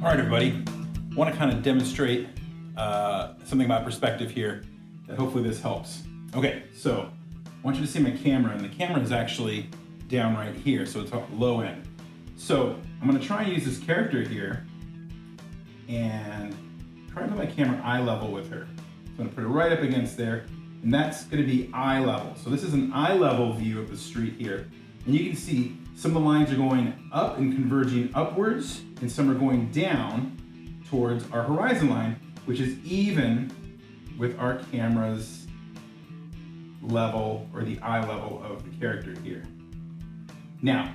All right, everybody. I want to kind of demonstrate something about perspective here that hopefully this helps. Okay, so I want you to see my camera, and the camera is actually down right here, so it's low end. So I'm going to try and use this character here and try and put my camera eye level with her. So I'm going to put it right up against there, and that's going to be eye level. So this is an eye level view of the street here. And you can see some of the lines are going up and converging upwards, and some are going down towards our horizon line, which is even with our camera's level, or the eye level of the character here. Now,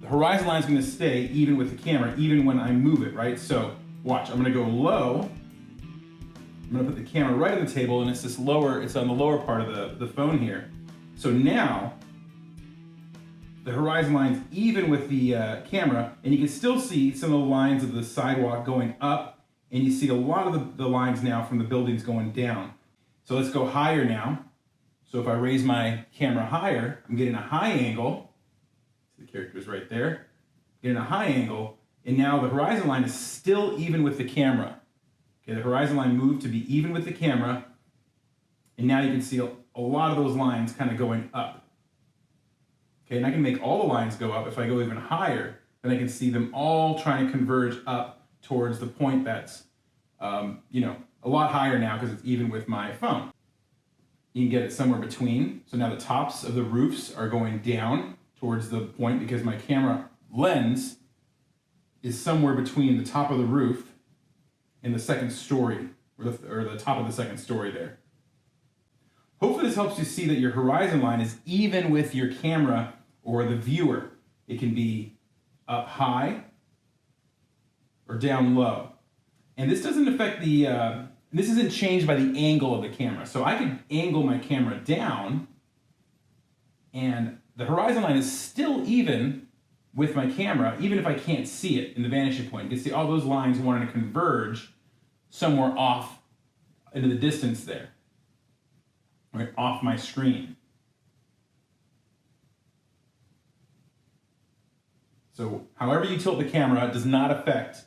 the horizon line is going to stay even with the camera, even when I move it, right? So watch, I'm going to go low. I'm going to put the camera right on the table, and it's this lower, it's on the lower part of the phone here. So now, the horizon line's even with the camera, and you can still see some of the lines of the sidewalk going up, and you see a lot of the lines now from the buildings going down. So let's go higher now. So if I raise my camera higher, I'm getting a high angle. The character's right there. Getting a high angle, and now the horizon line is still even with the camera. Okay, the horizon line moved to be even with the camera, and now you can see a lot of those lines kind of going up. Okay, and I can make all the lines go up. If I go even higher, then I can see them all trying to converge up towards the point that's, a lot higher now because it's even with my phone. You can get it somewhere between. So now the tops of the roofs are going down towards the point because my camera lens is somewhere between the top of the roof and the second story, or the top of the second story there. Hopefully this helps you see that your horizon line is even with your camera or the viewer. It can be up high or down low. And this doesn't affect this isn't changed by the angle of the camera. So I could angle my camera down, and the horizon line is still even with my camera, even if I can't see it in the vanishing point. You can see all those lines wanting to converge somewhere off into the distance there, right, off my screen. So however you tilt the camera, it does not affect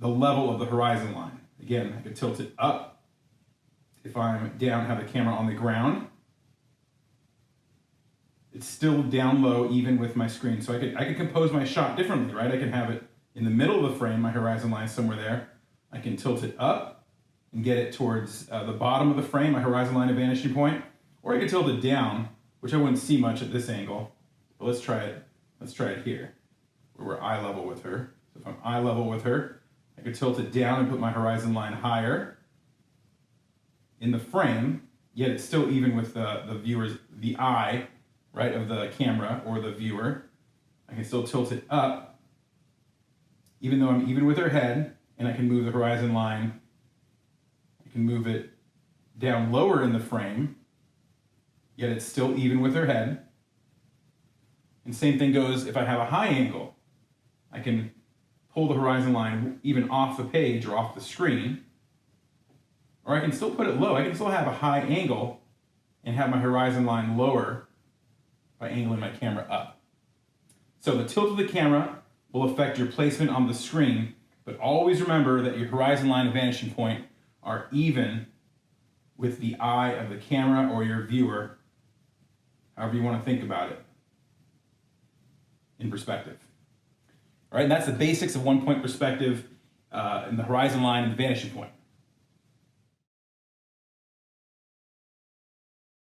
the level of the horizon line. Again, I could tilt it up. If I'm down, have the camera on the ground, it's still down low even with my screen. So I could compose my shot differently, right? I can have it in the middle of the frame, my horizon line somewhere there. I can tilt it up and get it towards the bottom of the frame, my horizon line of vanishing point. Or I could tilt it down, which I wouldn't see much at this angle. But let's try it. Let's try it here, where we're eye level with her. So if I'm eye level with her, I could tilt it down and put my horizon line higher in the frame, yet it's still even with the eye, right, of the camera or the viewer. I can still tilt it up, even though I'm even with her head, and I can move the horizon line. I can move it down lower in the frame, yet it's still even with her head. And same thing goes if I have a high angle. I can pull the horizon line even off the page or off the screen, or I can still put it low. I can still have a high angle and have my horizon line lower by angling my camera up. So the tilt of the camera will affect your placement on the screen, but always remember that your horizon line and vanishing point are even with the eye of the camera or your viewer, however you want to think about it, in perspective. All right, and that's the basics of 1-point perspective in the horizon line and the vanishing point.